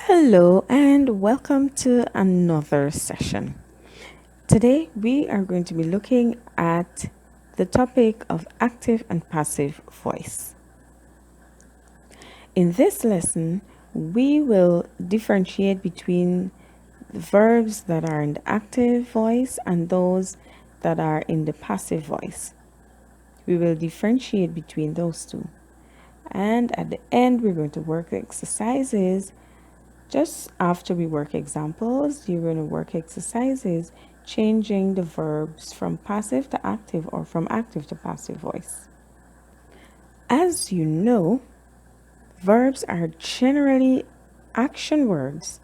Hello and welcome to another session. Today we are going to be looking at the topic of active and passive voice. In this lesson, we will differentiate between verbs that are in the active voice and those that are in the passive voice. We will differentiate between those two. And at the end, we're going to work exercises. Just after we work examples, you're going to work exercises changing the verbs from passive to active or from active to passive voice. As you know, verbs are generally action words,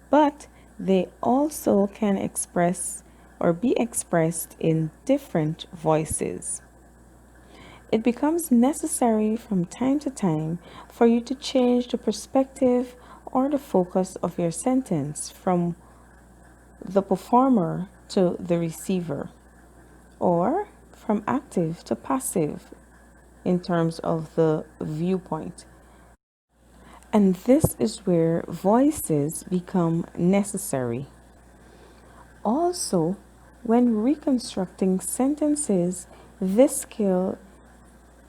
but they also can express or be expressed in different voices. It becomes necessary from time to time for you to change the perspective or the focus of your sentence from the performer to the receiver, or from active to passive in terms of the viewpoint. And this is where voices become necessary. Also, when reconstructing sentences, this skill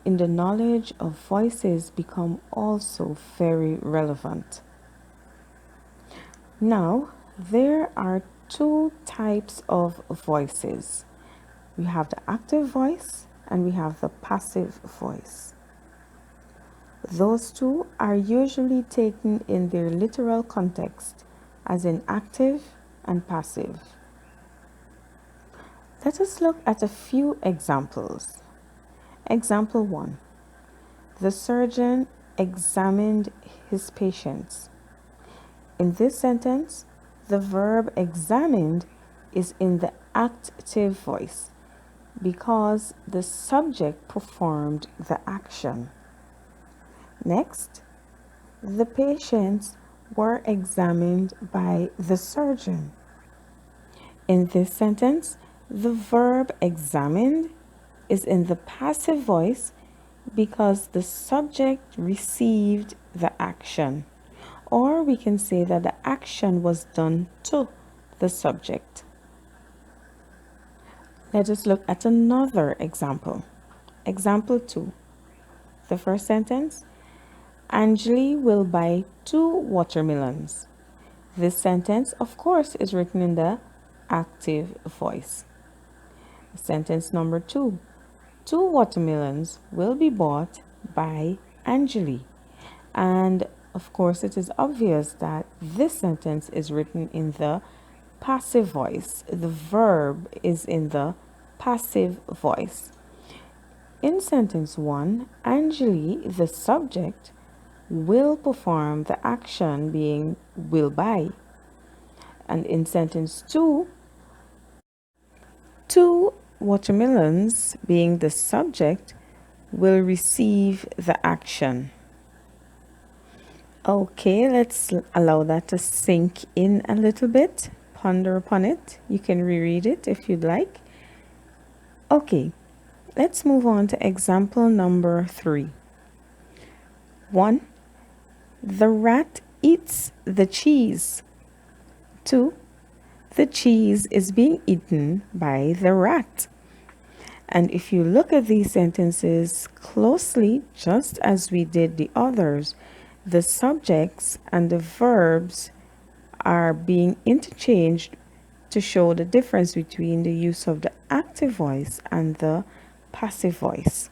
in the knowledge of voices become also very relevant. Now, there are two types of voices. We have the active voice and we have the passive voice. Those two are usually taken in their literal context, as in active and passive. Let us look at a few examples. Example 1. The surgeon examined his patients. In this sentence, the verb examined is in the active voice because the subject performed the action. Next, the patients were examined by the surgeon. In this sentence, the verb examined is in the passive voice because the subject received the action. Or we can say that the action was done to the subject. Let us look at another example. Example 2. The first sentence, Anjali will buy 2 watermelons. This sentence, of course, is written in the active voice. Sentence number 2. 2 watermelons will be bought by Anjali. And of course, it is obvious that this sentence is written in the passive voice. The verb is in the passive voice. In sentence 1, Anjali, the subject, will perform the action being will buy. And in sentence 2, 2 watermelons, being the subject, will receive the action. Okay, let's allow that to sink in a little bit. Ponder upon it. You can reread it if you'd like. Okay, let's move on to example number 3. 1. The rat eats the cheese. 2. The cheese is being eaten by the rat. And if you look at these sentences closely, just as we did the others, the subjects and the verbs are being interchanged to show the difference between the use of the active voice and the passive voice.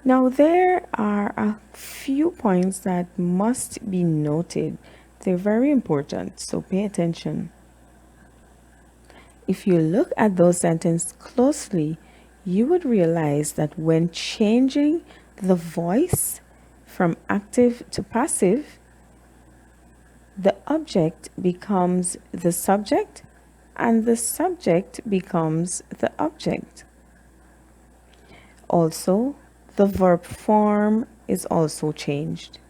Now, there are a few points that must be noted. They're very important, so pay attention. If you look at those sentences closely, you would realize that when changing the voice from active to passive, the object becomes the subject and the subject becomes the object. Also, the verb form is also changed.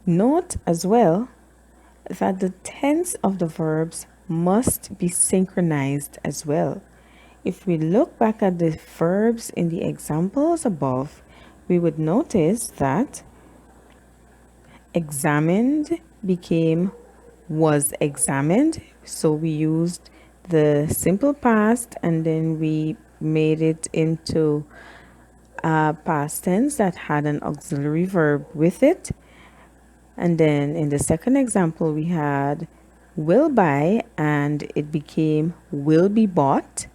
Note as well that the tense of the verbs must be synchronized as well. If we look back at the verbs in the examples above, we would notice that Examined became was examined. So we used the simple past and then we made it into a past tense that had an auxiliary verb with it. And then in the second example, we had will buy and it became will be bought.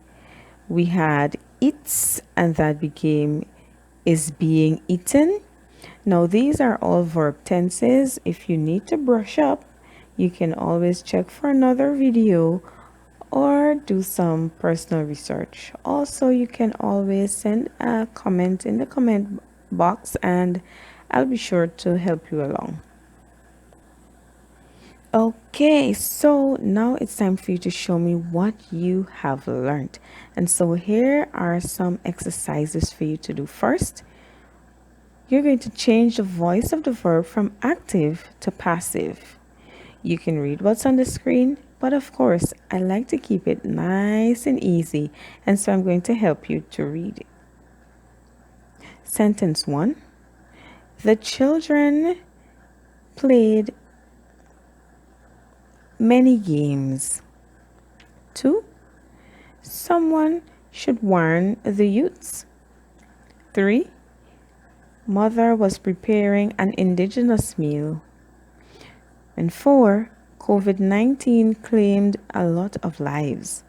We had eats and that became is being eaten. Now, these are all verb tenses. If you need to brush up, you can always check for another video or do some personal research. Also, you can always send a comment in the comment box and I'll be sure to help you along. Okay, so now it's time for you to show me what you have learned. And so here are some exercises for you to do. First, you're going to change the voice of the verb from active to passive. You can read what's on the screen, but of course, I like to keep it nice and easy, and so I'm going to help you to read it. Sentence 1. The children played many games. 2. Someone should warn the youths. 3. Mother was preparing an indigenous meal. And 4. COVID-19 claimed a lot of lives.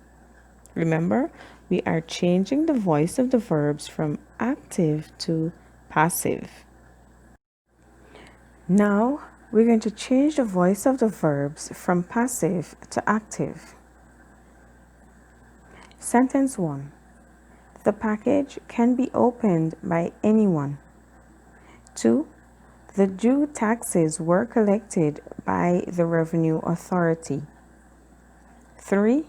Remember, we are changing the voice of the verbs from active to passive. Now, we're going to change the voice of the verbs from passive to active. Sentence 1. The package can be opened by anyone. 2. The due taxes were collected by the Revenue Authority. 3.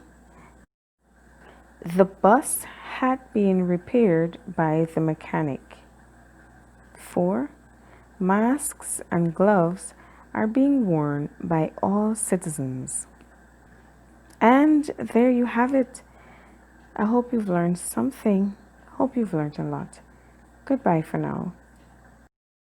The bus had been repaired by the mechanic. 4. Masks and gloves are being worn by all citizens. And there you have it. I hope you've learned something. Hope you've learned a lot. Goodbye for now.